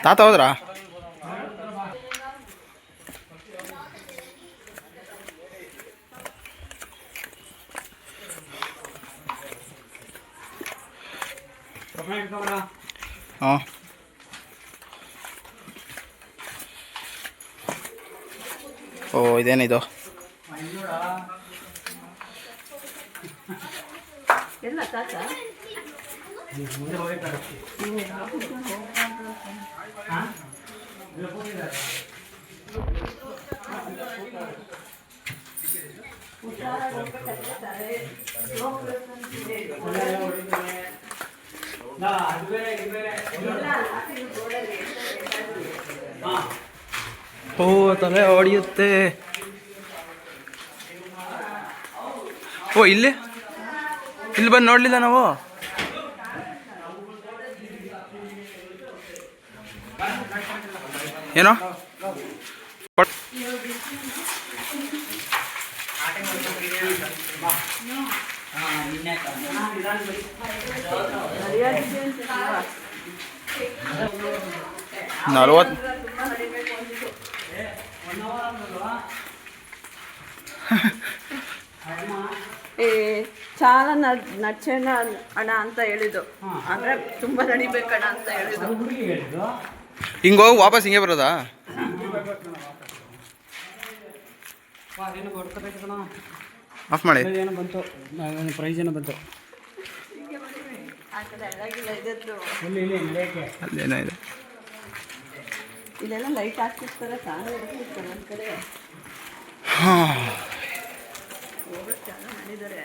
ತಾತ ಹೋದ್ರಾ? ಹಾಂ ಓ ಇದೇನಿದು? ಓ ತಲೆ ಹೊಡೆಯುತ್ತೆ. ಓ ಇಲ್ಲಿ ಬಂದು ನೋಡಲಿಲ್ಲ ನಾವು. ಏನೋ ನಲ್ವತ್ತು చాలా నచ్చేನ ಅಣ್ಣ ಅಂತ ಹೇಳಿದ್ದು, ಅಂದ್ರೆ ತುಂಬಾ ನಡಿಬೇಕಣ್ಣ ಅಂತ ಹೇಳಿದ್ದು. ಹಿಂಗೆ ಹೋಗಿ ವಾಪಸ್ ಹಿಂಗೆ ಬರೋದಾ? ಆಫ್ ಮಾಡಿ. ಏನೋ ಬಂತು, ಪ್ರೈಸ್ ಏನೋ ಬಂತು. ಅಲ್ಲೇನೋ ಇದೆ. ಇಲ್ಲೆಲ್ಲ ಲೈಟ್ ಹಾಕ್ತಿರ್ತಾರೆ, ಚೆನ್ನಾಗಿರ್ತಾರೆ ಒಂದು ಕಡೆ. ಚೆನ್ನಾಗಿ ಮಾಡಿದ್ದಾರೆ.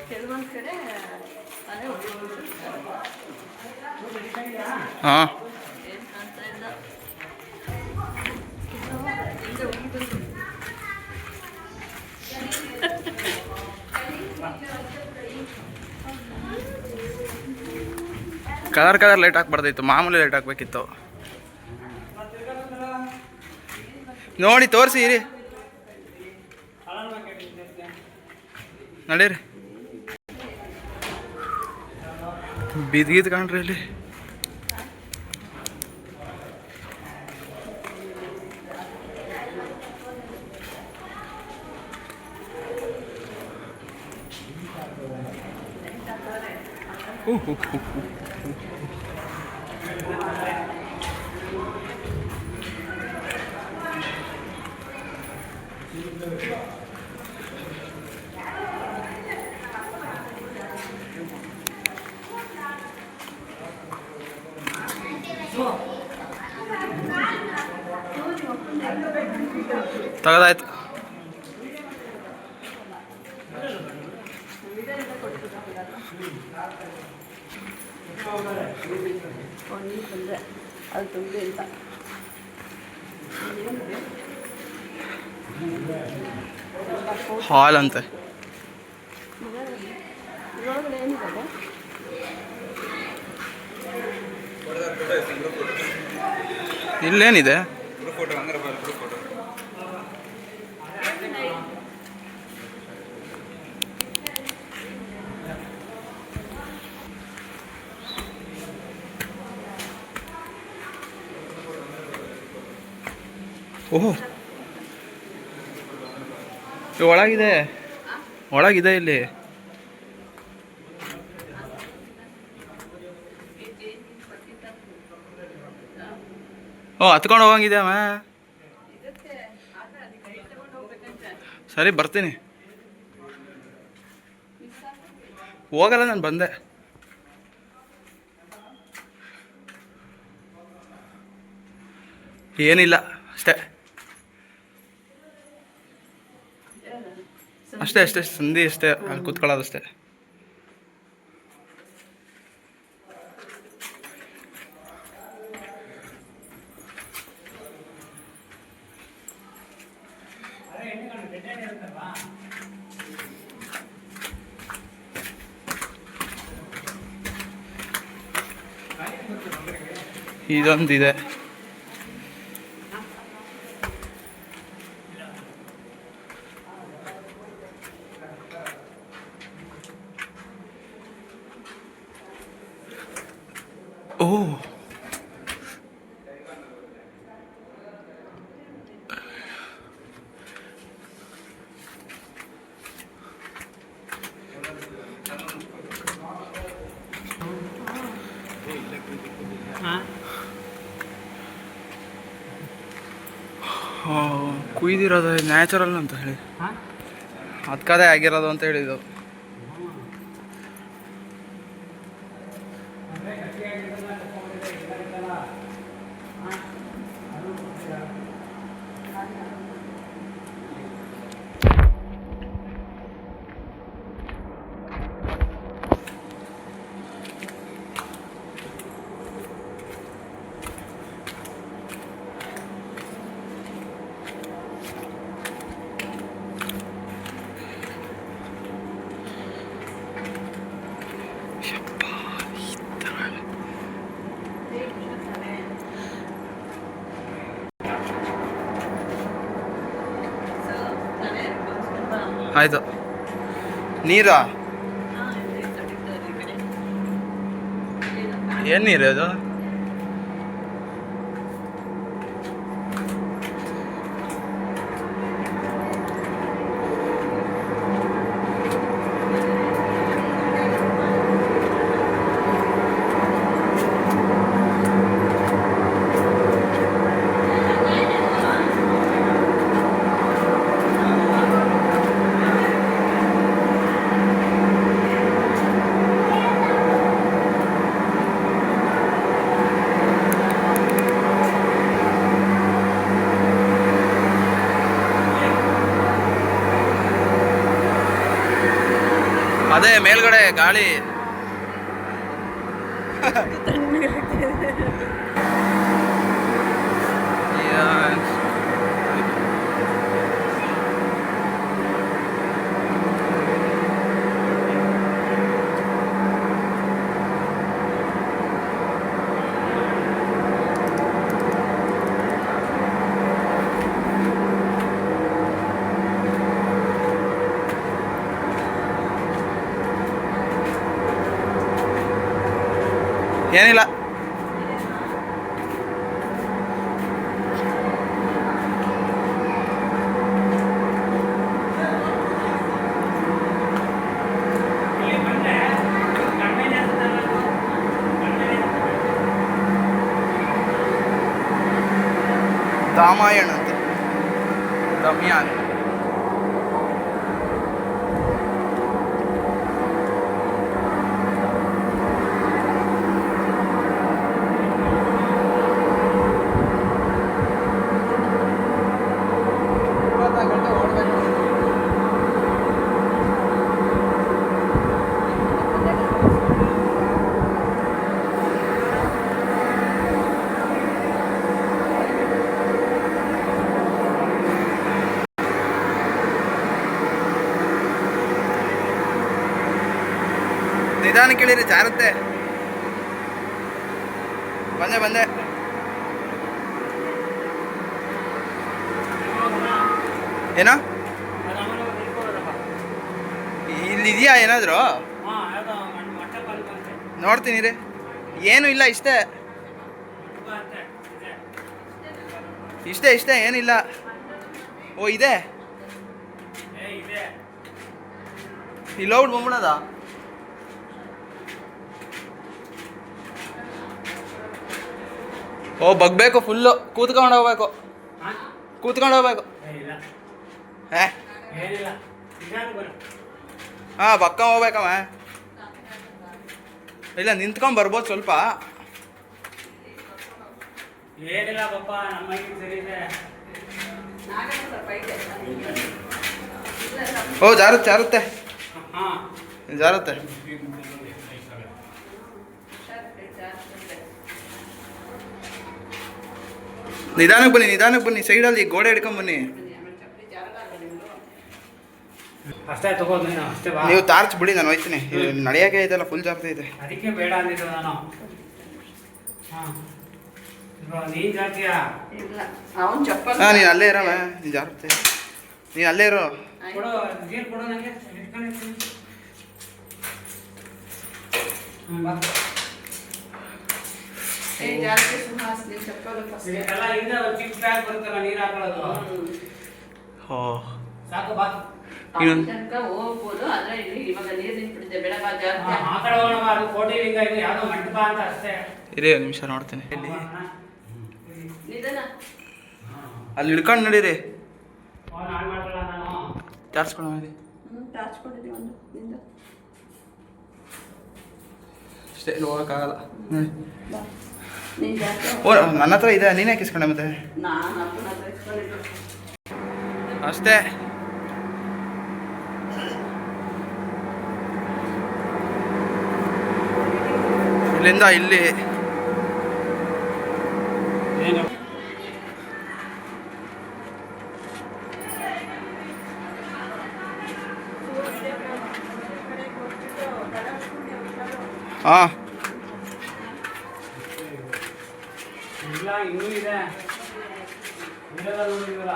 ಕೆಲವೊಂದು ಕಡೆ ಹಾಂ ಏನು ಕಾಣ್ತಾ ಇಲ್ಲ. ಕಲರ್ ಲೈಟ್ ಹಾಕ್ಬಾರ್ದಾಯ್ತು, ಮಾಮೂಲಿ ಲೈಟ್ ಹಾಕ್ಬೇಕಿತ್ತು. ನೋಡಿ ತೋರಿಸಿ ಇರಿ, ನಡೀರಿ. ಬಿದ್ಗೀದ್ ಕಾಣ್ರಿ ಅಲ್ಲಿ. ತಗದಾಯ್ತು. ಅದು ತುಂಬಿ ಅಂತ ಹಾಲ್ ಅಂತೆ. ಇವಾಗಲೇ ಏನಿದೆ? ಇಲ್ಲೇನಿದೆ? ಓಹೋ ಒಳಗಿದೆ ಇಲ್ಲಿ. ಓ ಹತ್ಕೊಂಡು ಹೋಗಂಗಿದೆ ಅವ. ಸರಿ ಬರ್ತೀನಿ. ಹೋಗಲ್ಲ, ನಾನು ಬಂದೆ. ಏನಿಲ್ಲ, ಅಷ್ಟೇ ಅಷ್ಟೇ ಅಷ್ಟೇ ಸಂಧಿ ಅಷ್ಟೇ, ಅಲ್ಲಿ ಕೂತ್ಕೊಳ್ಳೋದಷ್ಟೇ. ಇದೊಂದಿದೆ. ಕುಯ್ದಿರೋದು ನ್ಯಾಚುರಲ್ ಅಂತ ಹೇಳಿ ಹಾಂ ಅದಕ್ಕದೇ ಆಗಿರೋದು ಅಂತ ಹೇಳಿದ್ದು. ಆಯಿತು. ನೀರಾ? ಏನು ನೀರು ಅದು? ಅದೇ ಮೇಲ್ಗಡೆ ಗಾಳಿ. ಏನಿಲ್ಲ. ರಾಮಾಯಣ ಅಂತ ದಮ್ಯಾನ್. ನಿಧಾನ ಕೇಳಿರಿ, ಜಾರುತ್ತೆ. ಬಂದೆ ಏನೋ ಇಲ್ಲಿದೆಯಾ ಏನಾದರೂ? ನೋಡ್ತೀನಿ ರೀ. ಏನೂ ಇಲ್ಲ, ಇಷ್ಟೇ ಏನಿಲ್ಲ. ಓ ಇದೆ ಇಲ್ಲ, ಔಟ್ ಬಂದ್ಬಿಡೋದ? ಓ ಬಗ್ಬೇಕು ಫುಲ್ಲು, ಕೂತ್ಕೊಂಡು ಹೋಗ್ಬೇಕು. ಹಾಂ ಬಕ್ಕ ಹೋಗ್ಬೇಕಮ್ಮ. ಇಲ್ಲ ನಿಂತ್ಕೊಂಡು ಬರ್ಬೋದು ಸ್ವಲ್ಪ. ಏನಿಲ್ಲ ಪಾಪ, ನಮ್ಮ ಸರಿ ಇದೆ. ಓ ಜಾರುತ್ತೆ ನಿಧಾನಕ್ಕೆ ಬನ್ನಿ ಸೈಡಲ್ಲಿ ಗೋಡೆ ಹಿಡ್ಕೊಂಬನ್ನಿ. ಅಷ್ಟೇ ತಗೋದು ನೀನು, ಅಷ್ಟೇ ಬಾ. ನೀವು ಟಾರ್ಚ್ ಬಿಡಿ, ನಾನು ಹೋಯ್ತೀನಿ. ನಡೆಯೋಕೆ ಇದೆಲ್ಲ ಫುಲ್ ಜಾಗ್ತಾ ಇದೆ. ಅದಕ್ಕೆ ಬೇಡ ಅಂದಿದ್ದು ನಾನು. ಹಾಂ ನೀನು ಜಾಗ್ತೀಯಾ? ಇಲ್ಲ ಅವನು ಚಪ್ಪಲ್. ಹಾಂ ನೀನು ಅಲ್ಲೇ ಇರವ, ನೀನು ಜಾರುತ್ತೆ. ನೀನು ಅಲ್ಲೇ ಇರೋ. ಕೊಡು ನೀರು ಕೊಡು ನನಗೆ. ಬಾ. ಜಾಸ್ತಿ ಸುಹಾಸ್ ನೀನು ಚಪ್ಪಲ್ ಫಸ್ಟ್. ಎಲ್ಲ ಇಂದ ಚಿಕ್ಕ ಬ್ಯಾಗ್ ಬರುತ್ತಲ್ಲ ನೀರು ಹಾಕೊಳ್ಳೋದು. ಸಾಕು ಬಾ. ತನಕ ಹೋಗ್ಬೋದು, ಆದ್ರೆ ಇಲ್ಲಿ ಇವಾಗ ನೀರು ನಿಂತ್ಬಿಡುತ್ತೆ. ಬೆಳಗ್ಗೆ ಜಾಸ್ತಿ ಆ ಕಡೆ ಹೋಗೋಣ, ಅದು ಕೋಟೆ ಲಿಂಗ ಇದು ಯಾವುದೋ ಮಂಟಪ ಅಂತ ಅಷ್ಟೇ. ಇರೇ ಒಂದು ನಿಮಿಷ ನೋಡ್ತೀನಿ. ನಿಧಾನ. ಅಲ್ಲಿ ಹಿಡ್ಕೊಂಡು ನಡೀರಿ. ಫೋನ್ ಆನ್ ಮಾಡಲ್ಲ ನಾನು. ಚಾರ್ಜ್ಕೊಂಡು ಮಾಡಿ ಟಾರ್ಚ್ ಕೊಟ್ಟಿದ್ದೀವಿ ಒಂದು ನಿಂದ. ಅಷ್ಟೇ, ಇಲ್ಲಿ ಹೋಗೋಕ್ಕಾಗಲ್ಲ. ಬಾ ನೀನು ಜಾಸ್ತಿ ಓ ನನ್ನ ಹತ್ರ ಇದೆ, ನೀನೇ ಕಿಸ್ಕೊಂಡೆ ಮತ್ತೆ. ನಾನು ಅಪ್ಪನ ಹತ್ರ ಇಸ್ಕೊಂಡಿದ್ದು. ಅಷ್ಟೇ. ಇಲ್ಲಿಂದ ಇಲ್ಲಿ ಏನು ಹಾಂ ಇಲ್ಲ, ಇನ್ನೂ ಇದೆ. ವಿಡಿಯೋದಲ್ಲಿ ನೋಡಿದ್ವಲ್ಲ.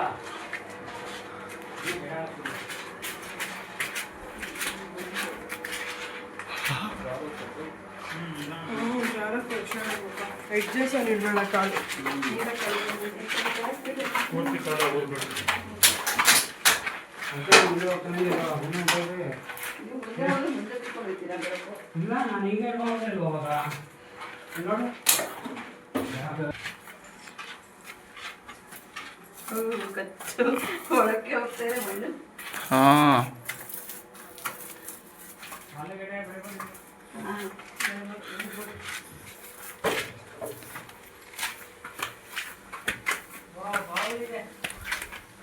ಎಡ್ಜಸ್ಟಲ್ಲಿ ಇಡಬೇಡ ಕಾಲು. ಇಲ್ಲ, ನಾನು ಈಗ ಹೋಗುವಾಗ ನೋಡು. ಕಚ್ಚು ಒಳಕ್ಕೆ ಹೋಗ್ತಾರೆ ಮಣ್ಣು. ಹಾಂ ಹಾಂ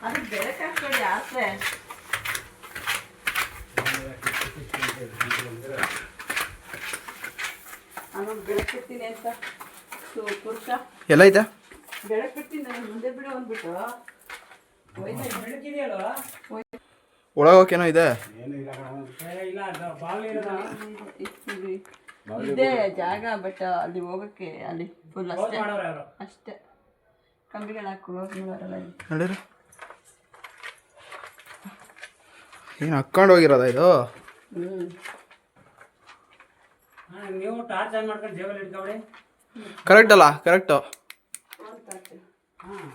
ಅದು ಬೆಳಕು ಹಾಕ್ಬೇಡಿ ಆಸೆ. ನಾನು ಬೆಳಕಿರ್ತೀನಿ ಅಂತ ಪುರುಷ ಎಲ್ಲ ಐತಾ? ಬೆಳಕಿರ್ತೀನಿ ನಾನು ಮುಂದೆ ಬಿಡು ಅಂದ್ಬಿಟ್ಟು ಬೆಳಕಿದೆಯಲ್ವ? ಒಳಗೋಕೇನೋ ಇದೆ. ಇಲ್ಲ, ಬಾಲ್ ಇರೋದ. ಇದೆ ಜಾಗ, ಬಟ್ ಅಲ್ಲಿ ಹೋಗಕ್ಕೆ ಅಲ್ಲಿ ಫುಲ್ ಅಷ್ಟೇ ಮಾಡೋರು ಯಾರು? ಅಷ್ಟೇ. ಕಂಬಿಗಳು ಹಾಕಿ ಕ್ಲೋಸ್ ಮಾಡೋರಲ್ಲ ಇಲ್ಲಿ. ನಡೀರಿ. ಏನು ಹಾಕ್ಕೊಂಡು ಹೋಗಿರೋದ ಇದು? ನೀವು ಟಾರ್ಚ್ ಆನ್ ಮಾಡ್ಕೊಂಡು ಜೇಬಲ್ಲಿ ಇಟ್ಕೊಬಿಡಿ. ಕರೆಕ್ಟ್ ಅಲ್ಲ? ಕರೆಕ್ಟು. ಹಾಂ,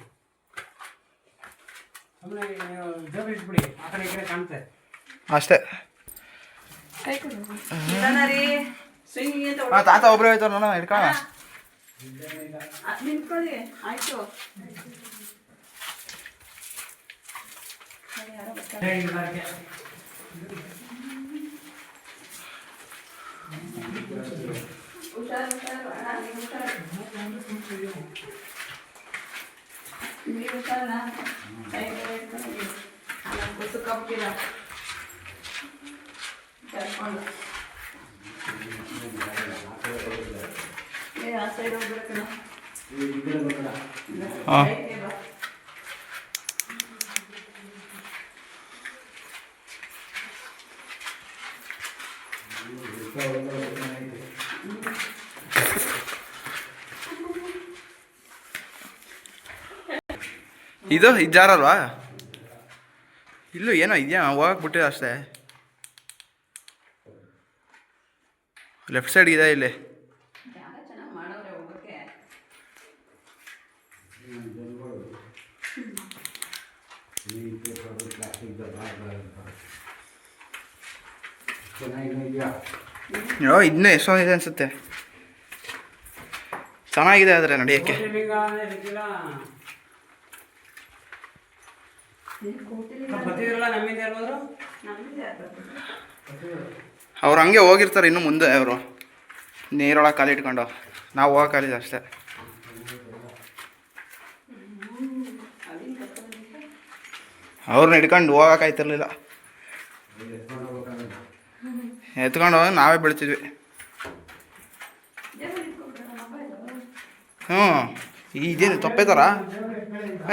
ಸುಮ್ಮನೆ ಜೇಬಲ್ಲಿ ಇಟ್ಬಿಡಿ, ಆ ಕಡೆ ಈ ಕಡೆ ಕಾಣುತ್ತೆ ಅಷ್ಟೇ. ರೀ ಸ್ವಿಂಗಿಂಗ್ ಅಂತ ಹಾಂ, ತಾತ ಒಬ್ಬರೇ ಹೋಯ್ತಾರ ನೋಡ ಹಿಡ್ಕೊಳ್ಳ. ನಿಂತ್ಕೊಳ್ಳಿ ಆಯ್ತು. ಹುಷಾರು ಹುಷಾರು ಅಣ್ಣ, ನೀವು ಹುಷಾರು. ನೀವು ಹುಷಾರಣ್ಣ. ಗೊತ್ತು ಕಪ್ಪಿಲ್ಲ ಕರ್ಕೊಂಡು ಆ ಸೈಡ್ ಹೋಗ್ಬೇಕಣ್ಣ. ಹಾಂ ಇದು ಜಾರಲ್ವಾ? ಇಲ್ಲೂ ಏನೋ ಇದೆಯಾ? ಹೋಗಕ್ಕೆ ಬಿಟ್ಟಿದೆ ಅಷ್ಟೇ. ಲೆಫ್ಟ್ ಸೈಡ್ ಇದೆ ಇಲ್ಲಿ. ಜಾಗ ಚೆನ್ನಾಗಿ ಮಾಡೋರೆ ಹೋಗೋಕ್ಕೆ. ಇನ್ನೂ ಎಷ್ಟೊಂದಿದೆ ಅನಿಸುತ್ತೆ. ಚೆನ್ನಾಗಿದೆ ಆದರೆ ನಡೆಯೋಕ್ಕೆ. ಬರ್ತಿದ್ರಲ್ಲ ನಮ್ಮಿಂದ ಯಾರು? ಅವ್ರು ಹಂಗೆ ಹೋಗಿರ್ತಾರೆ ಇನ್ನು ಮುಂದೆ. ಅವರು ನೀರೊಳಗೆ ಕಾಲು ಇಟ್ಕೊಂಡು, ನಾವು ಹೋಗೋ ಕಾಲಿದೆ ಅಷ್ಟೇ. ಅವ್ರನ್ನ ಹಿಡ್ಕೊಂಡು ಹೋಗೋಕ್ಕಾಯ್ತಿರ್ಲಿಲ್ಲ. ಎತ್ಕೊಂಡು ಹೋಗಿ ನಾವೇ ಬೆಳಿತಿದ್ವಿ. ಹ್ಞೂ, ಇದೇನು ತೊಪ್ಪೆ ಥರ?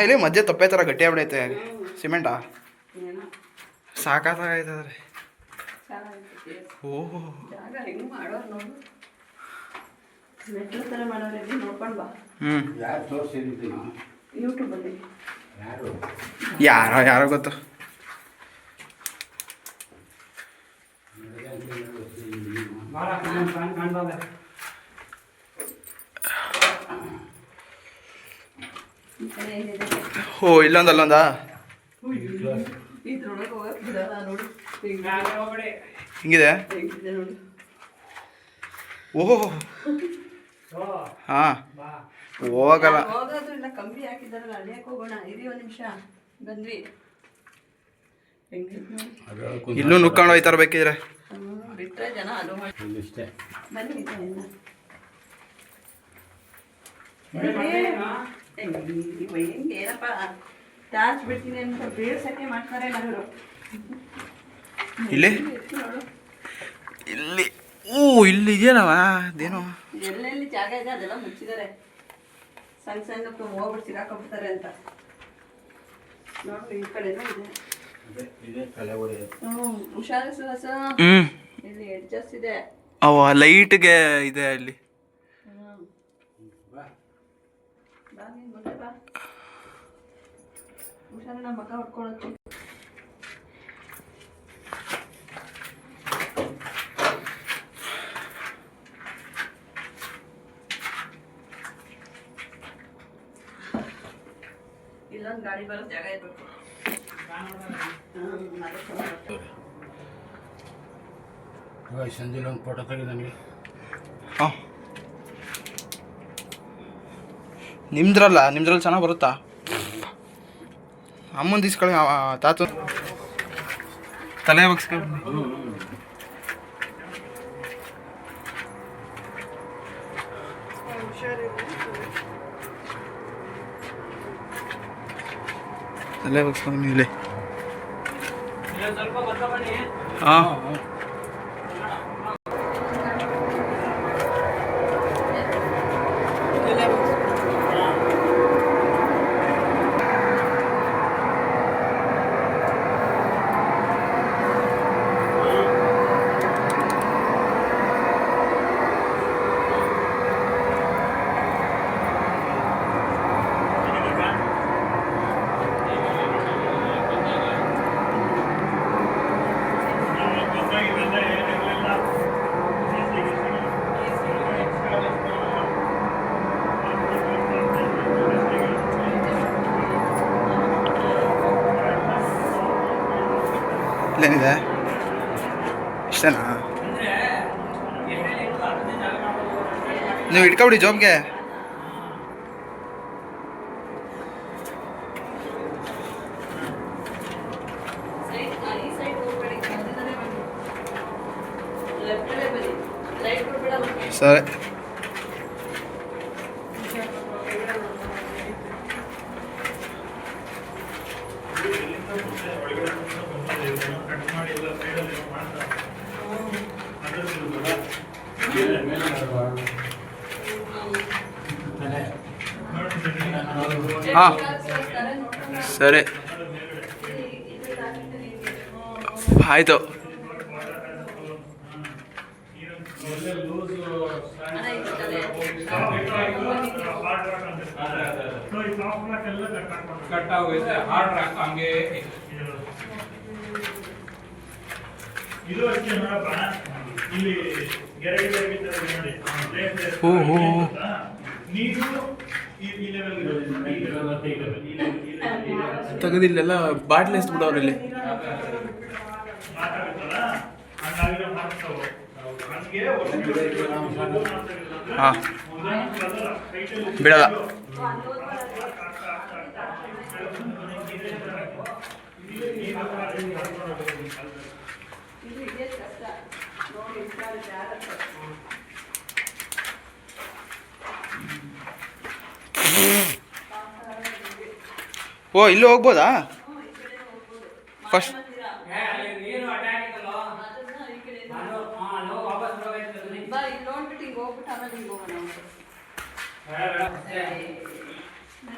ಇಲ್ಲಿ ಮಧ್ಯೆ ತೊಪ್ಪೆ ಥರ ಗಟ್ಟಿ ಆಗ್ಬಿಡೈತೆ. ಸಿಮೆಂಟಾ? ಸಾಕಾಗ್ತದೆ. ಓಹೋ, ಜಾಗ ಹೆಂಗೆ ಮಾಡೋರು ನೋಡು. ಮೆಟ್ರೋ ಥರ ಮಾಡೋರು ನೋಡ್ಕೊಂಡು ಬಾ. ಹ್ಞೂ, ಯೂಟ್ಯೂಬಲ್ಲಿ ಯಾರೋ ಗೊತ್ತು. ಭಾಳ ಕಾಣ್ತದೆ. ಓ, ಇಲ್ಲೊಂದಲ್ಲೊಂದಾ? ಇದ್ರೊಳಗೆ ಹೋಗಕ್ಕೆ ಬಿಡಲ್ಲ ನೋಡು. ಹೋಗ್ಬೇಡಿ. ಹಿಂಗಿದೆ? ಹೆಂಗಿದೆ ನೋಡು. ಓಹೋ, ಓ ಹಾಂ. ಬಾ. ಹೋಗಲ್ಲ. ಹೋಗೋದು ಇಲ್ಲ, ಕಂಬಿ ಹಾಕಿದಾರಲ್ಲ ಅಲ್ಲಿಯಕ್ಕೆ ಹೋಗೋಣ. ಇರಿ ಒಂದು ನಿಮಿಷ, ಬಂದ್ವಿ. ಹೆಂಗಿತ್ತು ನೋಡಿ. ಇಲ್ಲೂ ನುಕ್ಕೊಂಡು ಹೋಯ್ತಾರ ಬೇಕಿದ್ರೆ. ಬಿಟ್ಟರೆ ಜನ ಅದು ಮಾಡಿ ಇಷ್ಟೇ. ಬನ್ನಿ ಇನ್ನು. ಏನಪ್ಪ ಚಾರ್ಜ್ ಬಿಡ್ತೀನಿ ಅಂತ ಬೇರ್ಸಕ್ಕೆ ಮಾಡ್ತಾರೆ ಎಲ್ಲರೂ. ಇಲ್ಲಿ ಇಲ್ಲಿ ಇಲ್ಲಿ ಇದೆಯಲ್ಲವ ಅದೇನೋ. ಎಲ್ಲೆಲ್ಲಿ ಜಾಗ ಇದೆ ಅದೆಲ್ಲ ಮುಚ್ಚಿದ್ದಾರೆ. ಸಣ್ಣ ಸಣ್ಣಕ್ಕೆ ಹೋಗ್ಬಿಟ್ಟು ಸಿಗಾಕೊಂಡ್ಬಿಡ್ತಾರೆ ಅಂತ. ನೋಡಿ ಈ ಕಡೆನೂ ಇದೆ. ಹುಷಾರು ಸುಹಾಸ. ಇಲ್ಲಿ ಅಡ್ಜಸ್ಟ್ ಇದೆ. ಅವ ಲೈಟ್ಗೆ ಇದೆ ಅಲ್ಲಿ. ಬಾ ನೀನು ಮುಂದೆ ಬಾ. ಹುಷಾರು, ನಮ್ಮ ಮಗ ಹೊಡ್ಕೊಳಕ್ಕೆ. ಇಲ್ಲೊಂದು ಗಾಡಿ ಬರೋ ಜಾಗ ಇರ್ಬೇಕು. ಸಂಜೆ ಒಂದು ಫೋಟೋ ತೆಗಿ ನನಗೆ. ಹಾಂ, ನಿಮ್ದ್ರಲ್ಲಿ ಚೆನ್ನಾಗಿ ಬರುತ್ತಾ? ಅಮ್ಮನ ದಿಸ್ಕೊಳ್ಳಿ, ತಾತ ತಲೆ ಬಗ್ಸ್ಕೊಂಡು. ತಲೆ ಬಗ್ಸ್ಕೊಂಡು ಇಲ್ಲಿ. ಸ್ವಲ್ಪ ಬರ್ತಾ ಬನ್ನಿ. ಹಾಂ, ಇಲ್ಲೇನಿದೆ? ಇಷ್ಟೇನಾ? ನೀವು ಇಟ್ಕೊಬಿಡಿ ಜಾಬ್ಗೆ. ಸರಿ. ಹಾಂ, ಸರಿ ಆಯಿತು. ಕಟ್ ಆಗೋಯ್ತು, ಹಾರ್ಡ್ ರಾಕ್ ಹಂಗೆ ಇದು ಅಷ್ಟೇ ನೋಡಪ್ಪ. ಇಲ್ಲಿ ಗೆರೆ ಗೆರೆ ನೋಡಿ. ಓಹೋ, ನೀರು ಈ ಲೆವೆಲ್ ತೆಗೆದಿಲ್ಲೆಲ್ಲ ಬಾಟ್ಲಿ ಎಷ್ಟು ಬಿಡೋರಲ್ಲಿ. ಮಾತಾಡುತ್ತಲ್ಲ ಹಂಗಾಗಿರೋ ಮಾಡ್ತಾವೆ. ಹಂಗೆ ಹಾಂ, ಬಿಡಲ್ಲ. ಓ, ಇಲ್ಲಿ ಹೋಗ್ಬೋದಾ? ಫಸ್ಟ್ ನೀರು ಅಟ್ಯಾಕ್ ವಾಪಸ್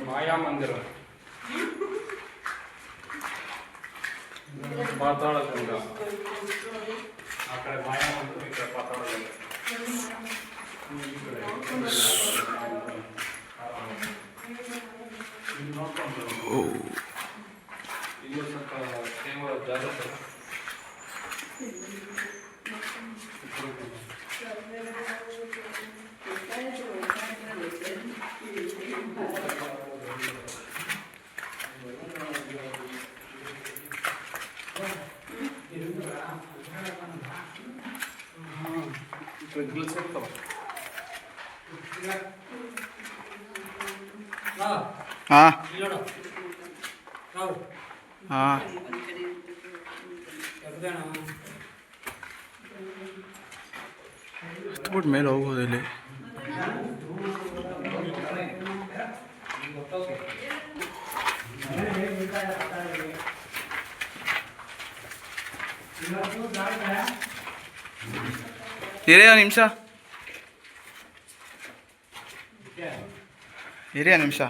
ಮಾಯಾ ಮಂದಿರ ಪಾತಾಳ ಗಂಗ. ಆ ಕಡೆ ಮಾಯಾ ಮಂದಿರ, ಈ ಕಡೆ ಪಾತಾಳ ಗಂಗ. ಇಲ್ಲಿ ಸ್ವಲ್ಪ ಕ್ಯಾಮರಾ ಜಾಗ್ರತೆ. ಹಾಂ ಹಾಂ ಬಿಟ್ಟು ಮೇಲೆ ಹೋಗ್ಬೋದು ಇಲ್ಲಿ. ಇರೇ ನಿಮಿಷ ಇರೇ ನಿಮಿಷ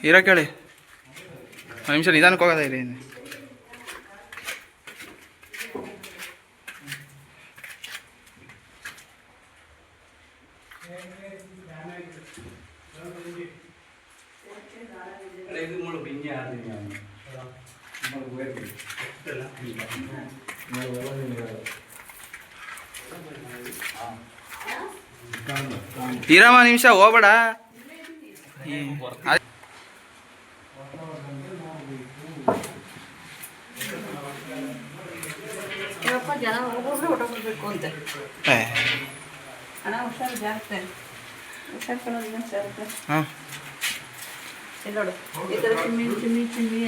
ಇರೋ ಕೇಳಿ ಒಂದು ನಿಮಿಷ ನಿಧಾನಕ್ಕೆ ಹೋಗೋದ ಇರಿ. ಇರಮ್ಮ ನಿಮಿಷ ಹೋಗ್ಬೇಡ. ಜನ ಹೋಗೋದ್ರೆ ಹೊಟ್ಟೋಗ್ಬೇಕು ಅಂತ ಅಣ್ಣ ಹುಷಾರು ಜಾಗ್ತೆ ಹುಷಾರು ಕಣೋದಿನ ಸೇರುತ್ತೆ. ಹಾಂ ಇಲ್ಲಿ ನೋಡು ಈ ಥರ ಚಿಮ್ಮಿ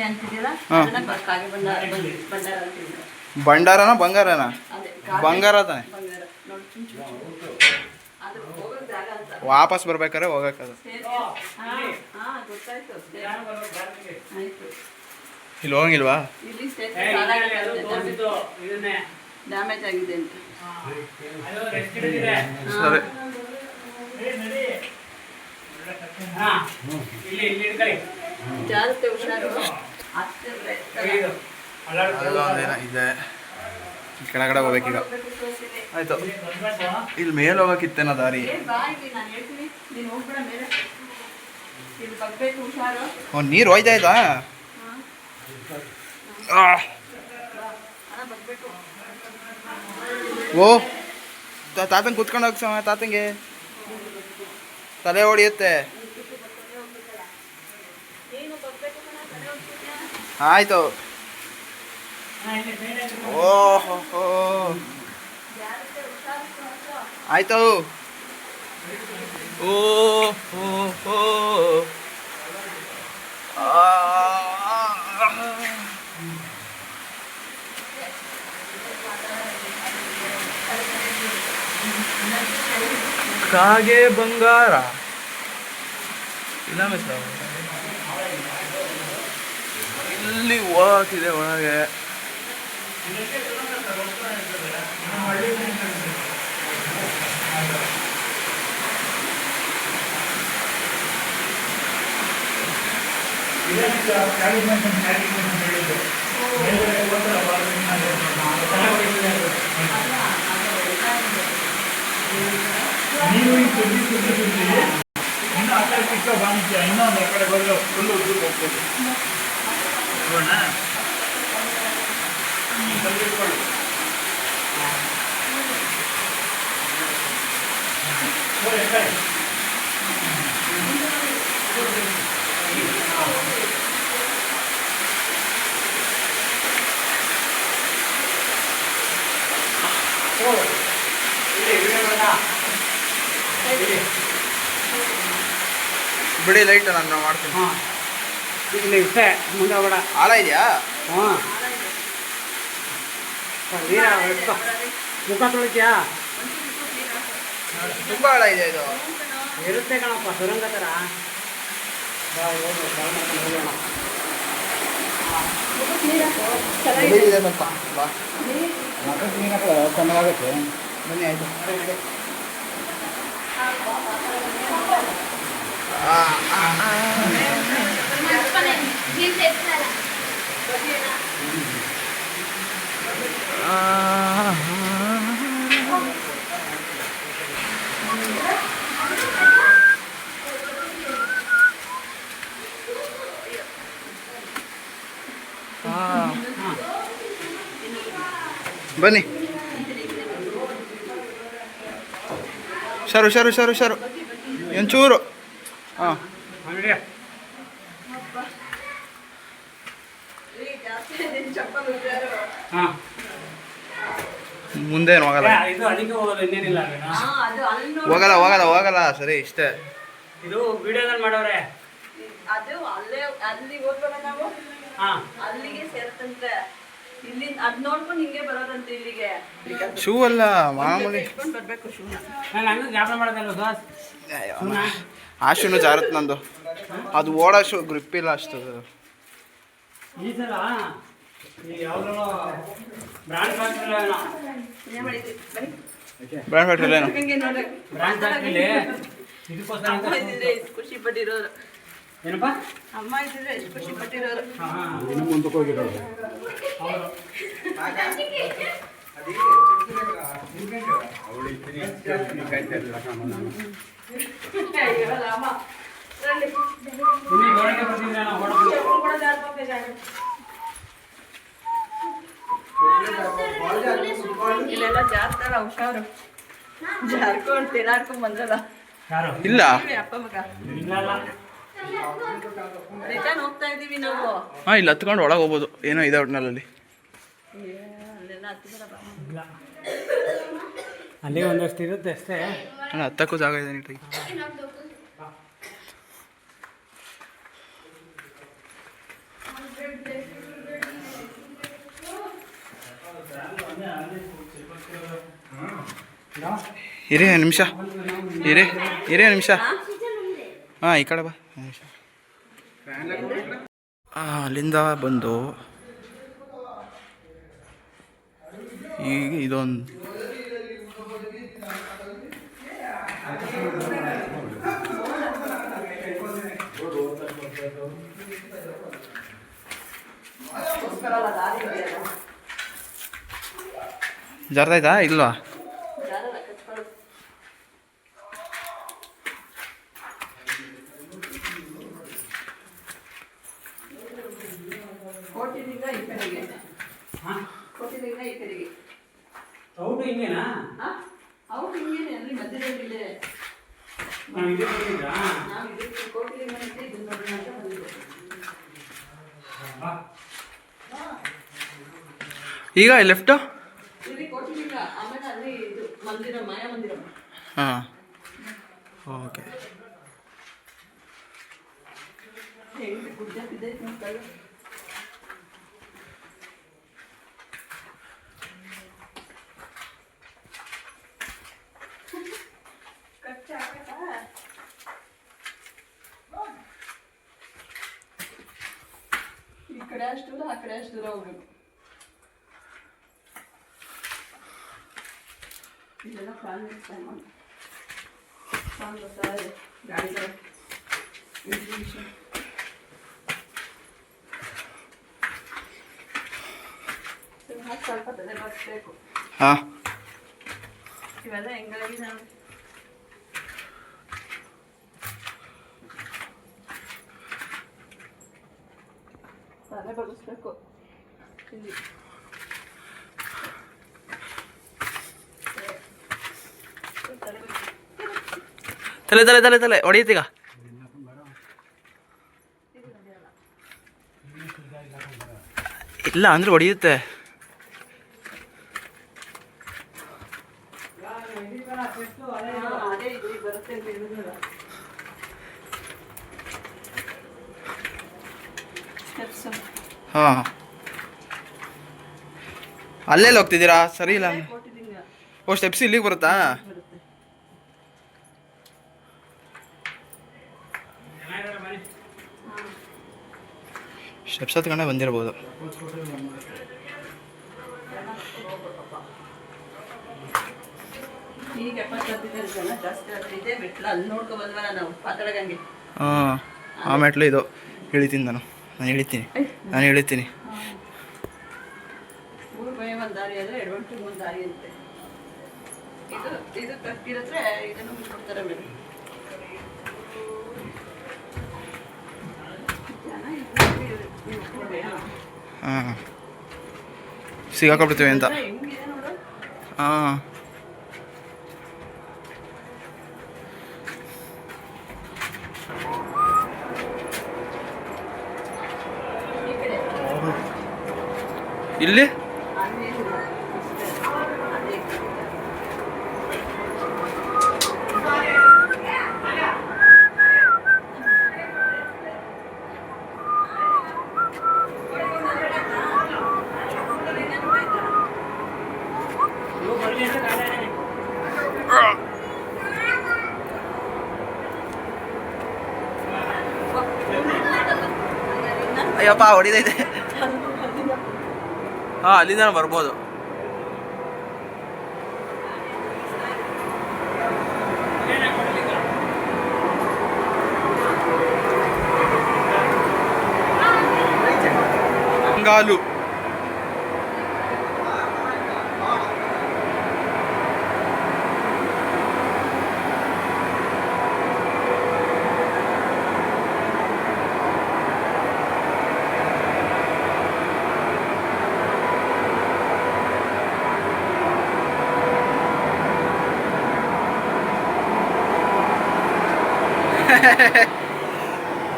ಅಂತಿದೆಯಲ್ಲ ಅದನ್ನ ಕಾಗೆ ಭಂಡಾರ ಅಂತಿದ್ರು. ಭಂಡಾರನ ಬಂಗಾರನ? ಅದೇ ಬಂಗಾರ ತಾನೆ. ಬಂಗಾರ ನೋಡಿ ಚಿಮ್ ಅದು ಹೋಗೋದು ಜಾಗ ಅಂತ ವಾಪಸ್ ಬರ್ಬೇಕಾದ್ರೆ ಹೋಗಕ್ಕದು. ಹಾಂ ಗೊತ್ತಾಯ್ತು. ಆಯ್ತು ಇಲ್ಲಿ ಹೋಗಂಗಿಲ್ವಾ? ಇಲ್ಲಿ ಡ್ಯಾಮೇಜ್ ಆಗಿದೆ ಅಂತ. ಸರಿ ಜಾಗ್ರತೆ ಹುಷಾರು. ಅದೆಲ್ಲ ಒಂದೇನ ಇದೆ. ಕೆಳಗಡೆ ಹೋಗ್ಬೇಕೀಗ. ಆಯ್ತು ಇಲ್ಲಿ ಮೇಲೆ ಹೋಗಕ್ಕಿತ್ತೇನ ದಾರಿ? ನಾನು ಹೇಳ್ತೀನಿ ನೀನು ಹೋಗ್ಬೇಡ ಮೇಲೆ. ಇಲ್ಲಿ ಬಗ್ಬೇಕು ಹುಷಾರು. ಒಂದು ನೀರು ಹೋಯ್ತಾ ಇದ್ದಾ? ಬಗ್ಬೇಕು. ಓ ತಾತಂಗೆ ಕುತ್ಕೊಂಡು ಹೋಗಿ ಸಮ ತಾತಂಗೆ ತಲೆ ಹೊಡಿಯುತ್ತೆ. ಆಯ್ತು. ಓಹೋ ಆಯ್ತು. ಓ ಹೋ ಹೋ ಕಾಗೆ ಬಂಗಾರ ಇಲ್ಲ ಮಿಸ್ ಇಲ್ಲಿ ಹೋಗ್ತಿದೆ ಒಳಗೆ. ನೀವು ಈ ಸುದ್ದಿ ಇನ್ನು ಆ ಕಡೆ ಸಿಕ್ಕ ವಾಣಿಜ್ಯ ಇನ್ನೊಂದು ಆ ಕಡೆ ಬರಲು ಫುಲ್ಲು ಉದ್ದಕ್ಕೆ ಹೋಗ್ಬೋದು ನೋಡೋಣ. ಬರಲಿಟ್ಕೊಳ್ಳಿ ಬಿಡಿ ಲೈಟ್ ನಾನು ಮಾಡ್ತೀನಿ. ಹಾಂ ಇಲ್ಲಿ ಇಷ್ಟೇ ಮುಂದೆ ಹೋಗ್ಬೇಡ. ಆಳ ಇದೆಯಾ? ಹಾಂ ನೀರ ಎತ್ಕೊ. ಮುಖ ತೊಳಿತೀಯಾ? ತುಂಬ ಆಳ ಇದೆ ಇದು. ಇರುತ್ತೆ ಕಣಪ್ಪ ಸುರಂಗ ಥರ. ಬಾ ಹೋಗು ಕಾಲ್ ಮಾಡ್ಕೊಂಡು ಹೋಗೋಣ. ಇದೆ ಸ್ವಲ್ಪ ಬಾ ಚೆನ್ನಾಗುತ್ತೆ. ಬನ್ನಿ ಆಯಿತು. ಬನ್ನಿ ಹುಷಾರು ಹುಷಾರು ಹುಷಾರು ಹುಷಾರು ಒಂಚೂರು. ಹಾಂ ಚಪ್ಪಲ್ ಹುಷಾರು. ಹಾಂ ಮುಂದೆ ಏನು ಹೋಗಲ್ಲ. ಇದು ಅದಕ್ಕೆ ಹೋಗೋದು ಇನ್ನೇನಿಲ್ಲ ಅದೇನಾ? ಅದು ಅಲ್ಲಿ ಹೋಗಲ್ಲ ಹೋಗಲ್ಲ ಹೋಗಲ್ಲ ಸರಿ ಇಷ್ಟೇ. ಇದು ವಿಡಿಯೋದಲ್ಲಿ ಮಾಡವ್ರೆ. ಅದು ಅಲ್ಲೇ ಅಲ್ಲಿಗೆ ಹೋಗ್ಬೇಕ ನಾವು, ಹಾ, ಅಲ್ಲಿಗೆ ಸೇರ್ತಂತೆ. ಇಲ್ಲಿ ಅದ್ ನೋಡ್ಕೊಂಡು ಹಿಂಗೆ ಬರೋದಂತೆ ಇಲ್ಲಿಗೆ. ಶೂ ಅಲ್ಲ ಮಾಮೂಲಿ. ಇಟ್ಕೊಂಡು ಬರ್ಬೇಕು ಶೂನ. ನಾನು ಹಂಗೆ ಜ್ಞಾಪನ ಮಾಡೋದಲ್ಲ ದೋಸ್. ಆ ಶೂನು ಜಾರತ್ ನಂದು. ಅದು ಓಡೋ ಶೂ ಗ್ರಿಪ್ ಇಲ್ಲ ಅಷ್ಟು. ಈ ಸಲ ಈ ಯಾವ್ದ್ರೋ ಬ್ರಾಂಡ್ ಫ್ಯಾಕ್ಟ್ರಿ ಏನ್ ಮಾಡಿದ್ರಿ? ಬನ್ನಿ. ಬ್ರ್ಯಾಂಡ್ ಫ್ಯಾಕ್ಟ್ರಿ ಏನು? ಹಂಗೆ ನೋಡ್ರಿ. ಬ್ರಾಂಡ್ ಫ್ಯಾಕ್ಟ್ರಿಲಿ ಇದಕ್ಕೋಸ್ಕರ ಅಂತ ಅಮ್ಮ ಇದ್ದಿದ್ರೆ ಎಷ್ಟು ಖುಷಿ ಪಟ್ಟಿರೋರು. ಏನಪ್ಪ? ಅಮ್ಮ ಇದ್ದಿದ್ರೆ ಎಷ್ಟು ಖುಷಿ ಪಟ್ಟಿರೋರು. ಇರಲ್ಲ ಅಮ್ಮ. ರಂಡಿ. ಇಲ್ಲಿ ಹೊರಗೆ ಬರ್ತಿದ್ರೆ ನಾವು ಹೊರಗೆ ಕೂಡ ಜಾರ್ಕೊಂಡೆ ಜಾಗ. ಇಲ್ಲೆಲ್ಲ ಜಾರ್ತಾರ ಹುಷಾರು. ಜಾರ್ಕೊಂಡು ತಿರಾಡ್ಕೊಂಡ್ ಬಂದ್ರಲ್ಲ. ಯಾರು? ಇಲ್ಲ ನೀವೇ ಅಪ್ಪ ಮಗ. ಇಲ್ಲ ಅಲ್ಲ. ರಿಟರ್ನ್ ಹೋಗ್ತಾ ಇದೀವಿ ನಾವು. ಹಾಂ ಇಲ್ಲಿ ಹತ್ಕೊಂಡು ಒಳಗೆ ಹೋಗ್ಬೋದು. ಏನೋ ಇದೆ ಒಟ್ಟಿನಲ್ಲಿ. ಅಲ್ಲೆಲ್ಲ ಹತ್ತಿರ ಇಲ್ಲ, ಅಲ್ಲಿ ಒಂದಷ್ಟು ಇರುತ್ತೆ ಅಷ್ಟೇ. ನಾನು ಹತ್ತಕ್ಕೂ ಜಾಗ ಇದೆ ನೀಟಾಗಿ. ಇರೇ ನಿಮಿಷ, ಇರೇ ನಿಮಿಷ. ಹಾಂ ಈ ಕಡೆ ಬಾ ನಿಮಿಷ. ಅಲ್ಲಿಂದ ಬಂದು ಈಗ ಇದೊಂದು ಜಾರ್ದಾಯ್ತಾ ಇಲ್ವಾ? ಕೋಟಿಲಿಂದ ಈ ಕಡೆಗೆ. ಕೋಟಿಲಿಂದ ಈ ಕಡೆಗೆ. ಔಟು ಹಿಂಗೇನಾ? ಅವ್ರು ಹಿಂಗೇನೆ ಅಲ್ಲಿ ಮಧ್ಯದಲ್ಲಿದೆ. ನಾವು ಇದೇ ಬಂದಿದ್ರಾ? ನಾವು ಇದಕ್ಕೆ ಕೋಟಿಲಿಂದ ಇದನ್ನ ನೋಡೋಣ ಅಂತ ಬಂದಿದ್ದೆ. ಈಗ ಲೆಫ್ಟು. ಇಲ್ಲಿ ಕೋಟಿಲಿಂಗ, ಆಮೇಲೆ ಅಲ್ಲಿ ಇದು ಮಂದಿರ, ಮಾಯಾ ಮಂದಿರ. ಹಾಂ ಓಕೆ. ಹೇಳಿ ಗುಡ್ಡ ಬಿದ್ದೈತೆ ನಮ್ಮ ಕೈ. ಈ ಕಡೆ ಅಷ್ಟು ದೂರ, ಆ ಕಡೆ ಅಷ್ಟು ದೂರ ಹೋಗ್ಬೇಕು. ಇದೆಲ್ಲ ಫ್ಯಾನ್ ಬರ್ತಾರೆ, ಗಾಡಿಗಳು, ಎಕ್ಸಿಬಿಷನ್. ಸ್ವಲ್ಪ ತಲೆ ಬರ್ತಬೇಕು. ಹಾಂ ಇವೆಲ್ಲ ಹೆಂಗಾಗಿ ನಾವು ತಲೆ ಬಗ್ಗಿಸ್ಬೇಕು. ಇಲ್ಲಿ ತಲೆ ತಲೆ ತಲೆ ತಲೆ ಹೊಡೆಯುತ್ತೀಗ. ಇಲ್ಲ ಅಂದ್ರೆ ಹೊಡೆಯುತ್ತೆ. ಅದೇ ಇದು ಬರುತ್ತೆ ಅಂತ ಹೇಳಿದ್ನಲ್ಲ. ಸ್ಟೆಪ್ಸ್. ಹಾಂ ಅಲ್ಲೆಲ್ಲ ಹೋಗ್ತಿದ್ದೀರಾ? ಸರಿ ಇಲ್ಲ. ಕೊಟ್ಟಿದ್ದೀನಿ. ಓ ಸ್ಟೆಪ್ಸ್ ಇಲ್ಲಿಗೆ ಬರುತ್ತಾ? ಬರುತ್ತೆ. ಸ್ಟೆಪ್ಸ್ ಹತ್ಕೊಂಡೆ ಬಂದಿರ್ಬೋದು. ಈಗ 70 ಜನ ಜಾಸ್ತಿ ಆಗ್ತಿದೆ. ಮೆಟ್ಲು ಅಲ್ಲಿ ನೋಡ್ಕೊ ಬಂದ್ವಲ್ಲ ನಾವು ಪಾತಾಳಗಂಗೆ. ಹಾಂ ಆ ಮೆಟ್ಲು ಇದು ಇಳಿತೀನಿ. ನಾನು ಇಳಿತೀನಿ. ಊರು ಬೈ ಒಂದು ದಾರಿ ಆದರೆ ಎಡವಂಟಿಗೆ ಒಂದು ದಾರಿ ಅಂತೆ. ಇದು ಕಟ್ಟಿರತ್ರೆ ಇದನ್ನು ಬಿಟ್ಕೊಡ್ತಾರೆ ಮೇಡಮ್. ಹಾಂ ಸಿಗಾಕೊಬಿಡ್ತೀವಿ ಅಂತ. ಹೆಂಗಿದೆ ನೋಡು. ಹಾಂ ಈ ಕಡೆ ಇಲ್ಲಿ ಅಲ್ಲಿ ಅದೇ ಅಯ್ಯಪ್ಪ ಹೊಡಿದೈತೆ. ಹಾಂ ಅಲ್ಲಿಂದ ಬರ್ಬೋದು. ಕಂಗಾಲು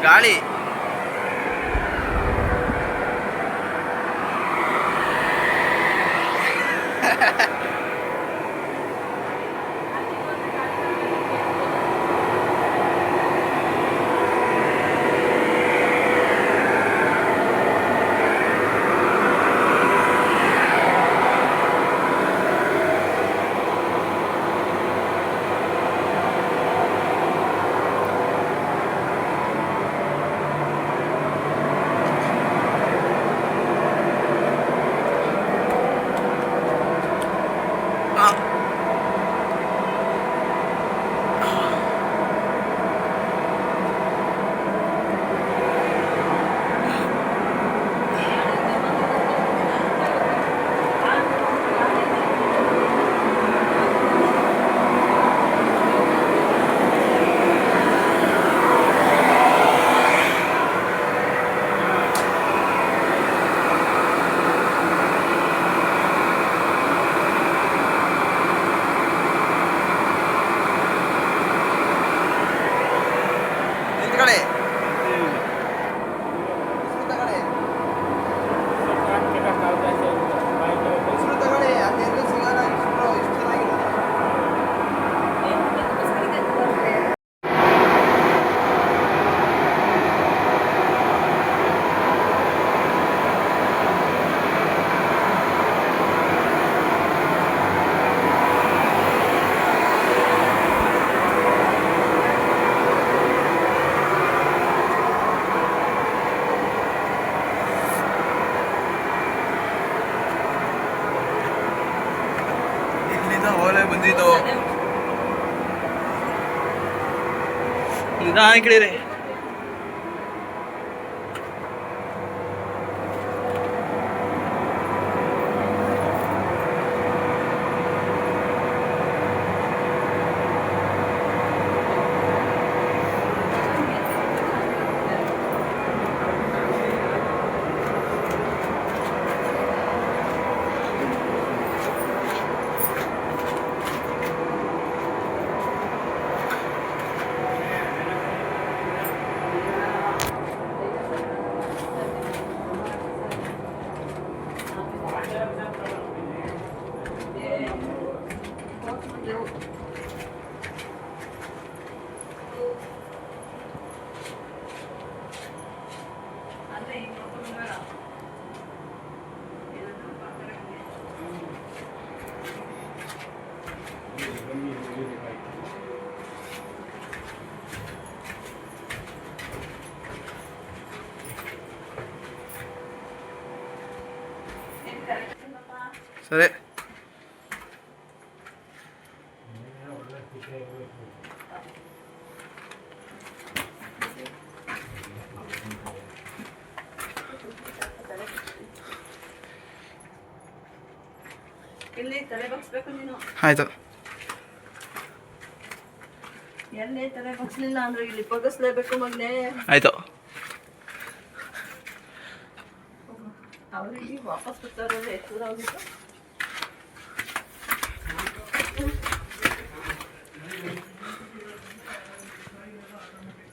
ಗಾಳಿ. ನಿಂತ್ಕೊಳ್ಳಿ. ಹೆಸರು ತಗೊಳ್ಳಿ. ಅದೆಲ್ಲೂ ಸಿಗಲ್ಲ. ಇಷ್ಟು ಚೆನ್ನಾಗಿರುತ್ತೆ. ಇಲ್ಲಿಂದ ಓಲೆ ಬಂದಿದ್ದು. ನಿಧಾನ ಕೇಳಿರಿ. ಸರಿ. ಇಲ್ಲಿ ತಲೆ ಬಗ್ಸ್ಬೇಕು ನೀನು. ಆಯಿತು. ಎಲ್ಲಿ ತಲೆ ಬಗ್ಸ್ಲಿಲ್ಲ ಅಂದ್ರೆ ಇಲ್ಲಿ ಬಗ್ಗಿಸ್ಲೇಬೇಕು ಮಗನೇ. ಆಯಿತು. ಅವ್ರಿಗೆ ವಾಪಸ್ ಬರ್ತಾರಲ್ಲ ಎಷ್ಟೂರ ಹೋಗಿತ್ತು.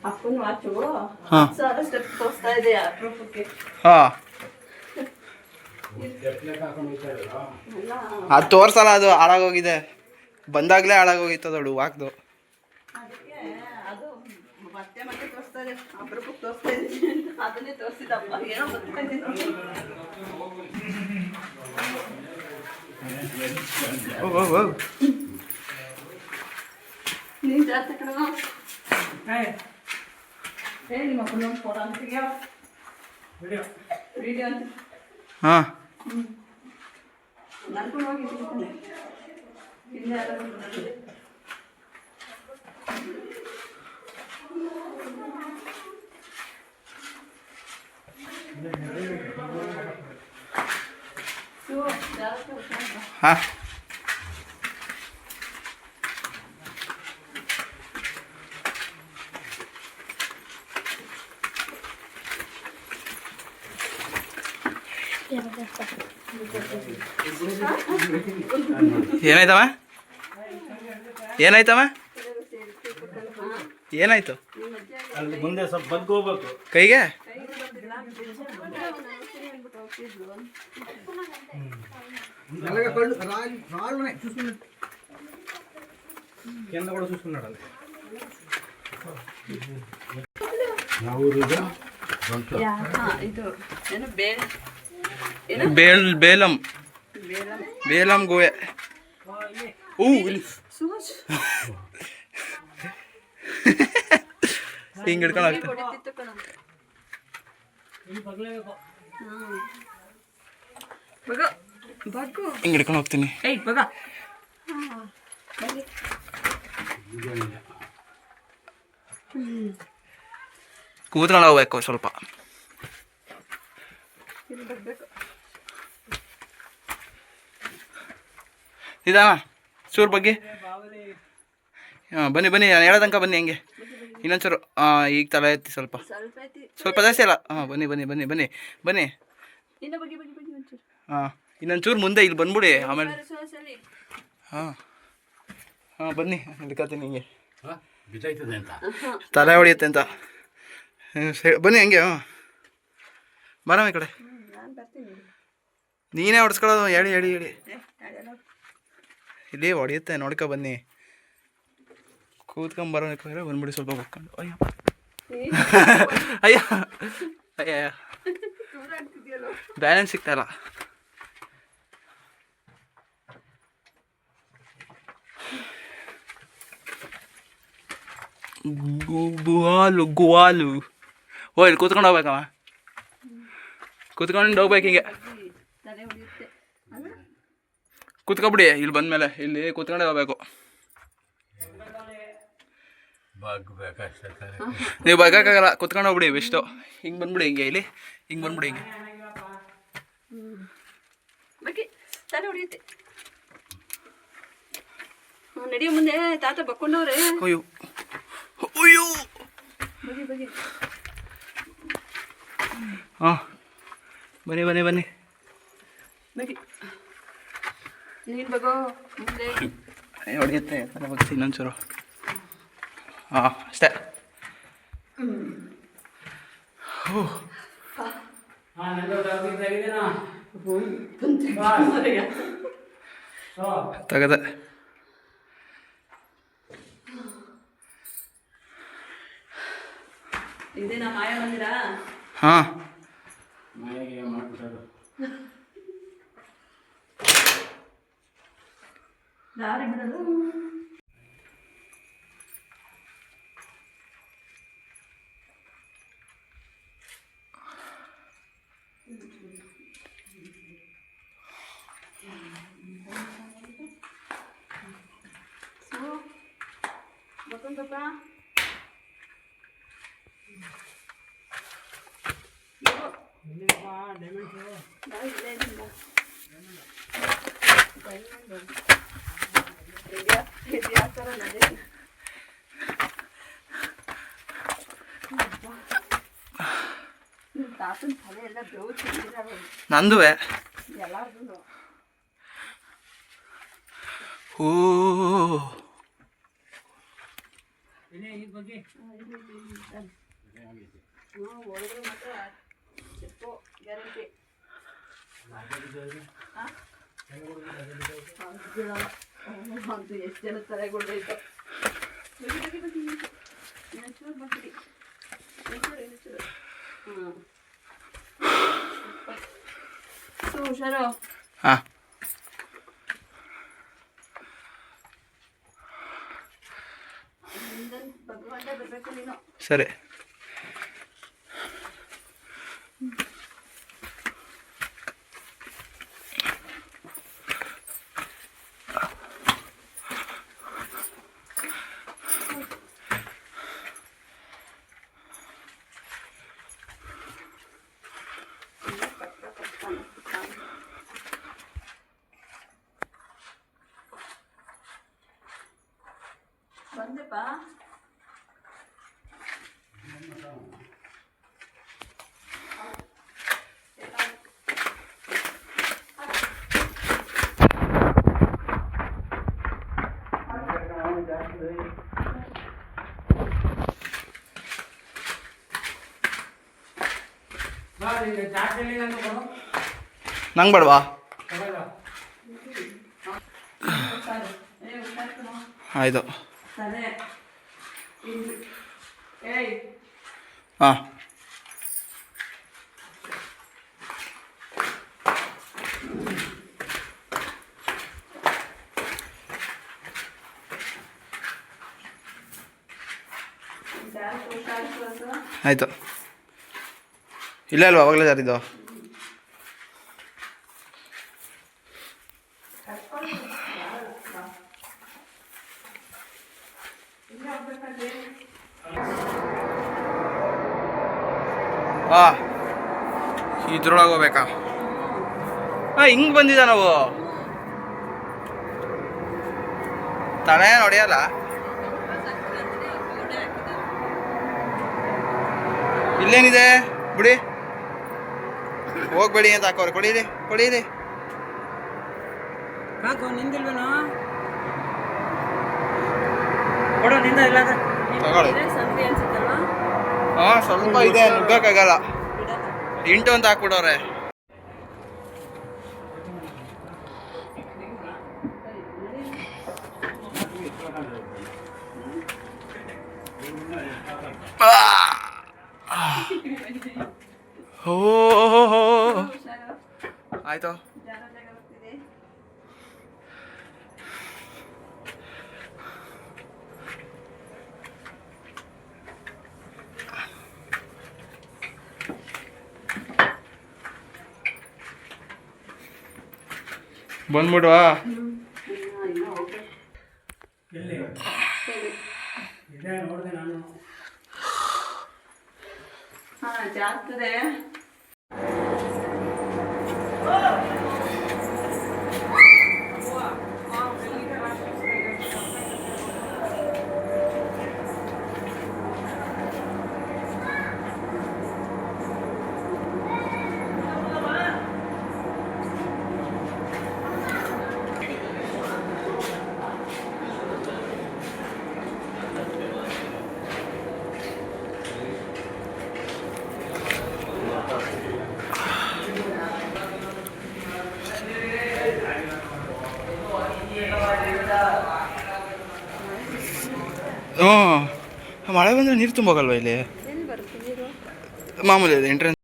ಅಪ್ಪನ ವಾಚು ಹಾಂ. 10,000 ಸ್ಟೆಪ್ ತೋರಿಸ್ತಾ ಇದೆ ಅಪರೂಪಕ್ಕೆ. ಹಾಂ ಎಲ್ಲ ಅದು ತೋರ್ಸಲ್ಲ. ಅದು ಹಾಳಾಗೋಗಿದೆ. ಬಂದಾಗಲೇ ಹಾಳಾಗೋಗಿತ್ತು ಅದಳು ವಾಕ್ದು. ಅದಕ್ಕೆ ಅದು ಮತ್ತೆ ಮತ್ತೆ ತೋರಿಸ್ತಾ ಇದೆ. ಅಪರೂಪಕ್ಕೆ ತೋರಿಸ್ತಾ ಇದ್ದೀನಿ ಅಂತ ಅದನ್ನೇ ತೋರಿಸಿದಪ್ಪ. ಏನೋ ಬರ್ತಾ ಇದೆ ನೋಡಿ. ನೀನು ಜಾಸ್ತಿ ಕಡೆ ಹೇಳಿ ಮಕ್ಕಳು ಫೋಟೋ ಅಂತೀಯ. ವಿಡಿಯೋ ಅಂತ ಹಾಂ ನನ್ಕೊಂಡು ಹೋಗಿ ತಿಳ್ಕೊಂಡೆ ಹಿಂದೆ ಎಲ್ಲ ಬಂದು ಹಾಂ ಏನಾಯ್ತವ ಏನಾಯ್ತವ ಏನಾಯ್ತು ಅಲ್ಲಿ ಮುಂದೆ ಸ್ವಲ್ಪ ಬಗ್ಗು ಹೋಗ್ಬೇಕು. ಕೈಗೆ కింద కూడా చూసుకున్నాడు అది. ಇದು ಏನು ಬೇಳೆ ಬೇಲಂ ಬೇಲಂ ಗೋವೆ ಇಲ್ಲಿ ಸುಭಾಷ್ ಹಿಂಗೆ ಹಿಡ್ಕೊಂಡು ಹೋಗ್ತಾನೆ ಹೊಡಿತಿತ್ತು ಕಣ ಬಗ ಬಗ್ಗು ಹಿಂಗೆ ಹಿಡ್ಕೊಂಡು ಹೋಗ್ತೀನಿ ಏಯ್ ಬಗ ಕೂತ್ಕೊಂಡು ಹೋಗ್ಬೇಕು ಸ್ವಲ್ಪ ಇದು ಬಗ್ಬೇಕು ಇದಾ ಚೂರು ಬಗ್ಗೆ ಹಾಂ ಬನ್ನಿ ಬನ್ನಿ ನಾನು ಹೇಳೋ ತನಕ ಬನ್ನಿ ಹಂಗೆ ಇನ್ನೊಂಚೂರು ಈಗ ತಲೆ ಎತ್ತಿ ಸ್ವಲ್ಪ ಸ್ವಲ್ಪ ಐತಿ ಸ್ವಲ್ಪ ಜಾಸ್ತಿ ಅಲ್ಲ ಹಾಂ ಬನ್ನಿ ಬನ್ನಿ ಬನ್ನಿ ಬನ್ನಿ ಬನ್ನಿ ಇನ್ನು ಬಗ್ಗಿ ಬಗ್ಗಿ ಬಗ್ಗಿ ಒಂಚೂರು ಹಾಂ ಇನ್ನೊಂಚೂರು ಮುಂದೆ ಇಲ್ಲಿ ಬಂದ್ಬಿಡಿ ಆಮೇಲೆ ಸಲಿ ಹಾಂ ಹಾಂ ಬನ್ನಿ ಹಿಡ್ಕತ್ತೀನಿ ಹಿಂಗೆ ಬಿದ್ದಾಯ್ತದೆ ಅಂತ ತಲೆ ಹೊಡಿಯುತ್ತೆ ಅಂತ ಬನ್ನಿ ಹಂಗೆ ಹಾಂ ಬರಮ್ಮ ಈ ಕಡೆ ನಾನು ಬರ್ತೀನಿ ನೀನೇ ಹೊಡ್ಸ್ಕೊಳ್ಳೋದು ಹೇಳಿ ಹೇಳಿ ಹೇಳಿ ಅದೆಲ್ಲ ಇಲ್ಲಿ ಹೊಡಿಯುತ್ತೆ ನೋಡ್ಕೊ ಬನ್ನಿ ಕೂತ್ಕೊಂಬರೋ ಬಂದ್ಬಿಡಿ ಸ್ವಲ್ಪ ಹೋಗ್ಕೊಂಡು ಅಯ್ಯೋ ಅಯ್ಯ ಅಯ್ಯ ದೂರ ಆಗ್ತಿದ್ಯಲ್ಲ ಬ್ಯಾಲೆನ್ಸ್ ಸಿಗ್ತಾಯಿಲ್ಲ ಗುವಾಲು ಓ ಇಲ್ಲಿ ಕೂತ್ಕೊಂಡು ಹೋಗ್ಬೇಕಮ್ಮ ಕೂತ್ಕೊಂಡು ಹೋಗ್ಬೇಕು ಹಿಂಗೆ ತಲೆ ಹೊಡಿಯುತ್ತೆ ಅಲ್ಲ ಕೂತ್ಕೊಬಿಡಿ ಇಲ್ಲಿ ಬಂದಮೇಲೆ ಇಲ್ಲಿ ಕೂತ್ಕೊಂಡೇ ಹೋಗ್ಬೇಕು ಬಾಗ್ಬೇಕಷ್ಟೇ ನೀವು ಬಗ್ಗಕ್ಕಾಗಲ್ಲ ಕೂತ್ಕೊಂಡು ಹೋಗ್ಬಿಡಿ ಬೆಸ್ಟು ಹಿಂಗೆ ಬಂದ್ಬಿಡಿ ಹಿಂಗೆ ಇಲ್ಲಿ ಹಿಂಗೆ ಬಂದ್ಬಿಡಿ ಹಿಂಗೆ ಬಗ್ಗಿ ತಲೆ ಹೊಡಿಯುತ್ತೆ ನಡಿಯೋ ಮುಂದೆ ತಾತ ಬಕ್ಕೊಂಡವ್ರೆ ಅಯ್ಯೋ ಅಯ್ಯೋ ಬಗ್ಗಿ ಬಗ್ಗಿ ಹಾಂ ಬನ್ನಿ ಬನ್ನಿ ಬನ್ನಿ ಬಗ್ಗಿ ನೀನು ಬಗೋ ಮುಂದೆ ಹೊಡೆಯುತ್ತೆ ತಲೆ ಬಗ್ಸಿ ಇನ್ನೊಂಚೂರು ಹಾಂ ಅಷ್ಟೇ ತೆಗದೆ ಇದೇನಾ ಮಾಯ ಮಂದಿರ ಹಾಂ ದಾರಿ ಬಿಡೋದು ಬರ್ತಂತಪ್ಪ ತಾತನ ತಲೆ ಎಲ್ಲ ಬೆವು ತಿಂದಿದ್ದಾರೆ ನಂದುವೆ ಎಲ್ಲಾರ್ದು ಓ ಒಳಗಡೆ ಮಾತ್ರ ಚಿಪ್ಪು ಗ್ಯಾರಂಟಿ ಅದು ಎಷ್ಟು ಜನ ತಲೆಗೊಳ್ದೈತು ಇನ್ನೊಂಚೂರು ಬರ್ತೀರಿ ಇನ್ನೊಂಚೂರು ಹಾಂ ಸೊ ಹುಷಾರು ಹಾಂ ಭಗವಂತ ಬರಬೇಕು ನೀನು ಸರಿ ಸ್ವಲ್ಪ ನಂಗೆ ಬೇಡವಾ? ಆಯಿತು. ಸರಿ ಏಯ್ ಹಾಂ ಆಯಿತು. ಇಲ್ಲ ಅಲ್ವಾ ಅವಾಗಲೇ ಜಾರಿದ್ದು? ಹಾಂ ಇದ್ರೊಳಗೆ ಹೋಗ್ಬೇಕಾ? ಹಾಂ ಹಿಂಗೆ ಬಂದಿದ್ದ ನಾವು ತಲೆ ಹೊಡೆಯಲ್ಲ. ಇಲ್ಲೇನಿದೆ ಬಿಡಿ, ಹೋಗ್ಬೇಡಿ ಅಂತ ಹಾಕೋರು. ಕೊಡೀರಿ ಕೊಡೀರಿ. ಕಾಕು ನಿಂದಿಲ್ವೇನೋ? ಕೊಡು ನಿಂದ ಇಲ್ಲಾಂದ್ರೆ. ತಗೊಳ್ಳಿ. ಸಂತೆ ಅನ್ಸುತ್ತಲ್ವಾ? ಹಾಂ ಸ್ವಲ್ಪ ಇದೆ, ನುಗ್ಗಕ್ಕಾಗಲ್ಲ. ಇಂಟು ಅಂತ ಹಾಕ್ಬಿಡೋರೆ. ಓ ಆಯ್ತು. ಜಾಗ ಬರ್ತಿದೆ. ಬಂದ್ಬಿಡುವ. ಎಲ್ಲಿ ಇದೆ ನೋಡಿದೆ ನಾನು. ಹಾಂ ಜಾಗ್ತದೆ. ಹ್ಞೂ ಮಳೆ ಬಂದರೆ ನೀರು ತುಂಬೋಗಲ್ವ ಇಲ್ಲಿ? ಎಲ್ಲಿ ಬರುತ್ತೆ ನೀರು? ಮಾಮೂಲಿ ಇದೆ ಎಂಟ್ರೆನ್ಸ್.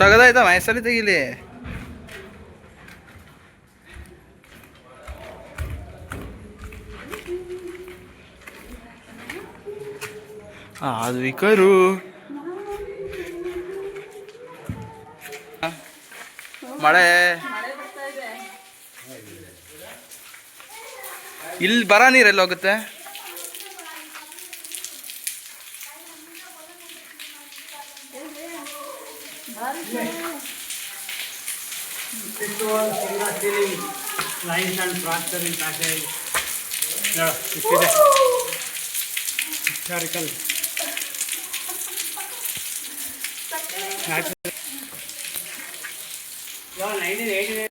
ತೆಗೆದಾಯ್ತಾ ಮೈಸಲ್ಲಿ ತೆಗೀಲಿ. ಆದ್ವಿಕರು ಮಳೆ ಇಲ್ಲಿ ಬರ ನೀರೆಲ್ಲ ಹೋಗುತ್ತೆ. Lines and fracture in passage. Yeah, it's historical. Natural. 1989.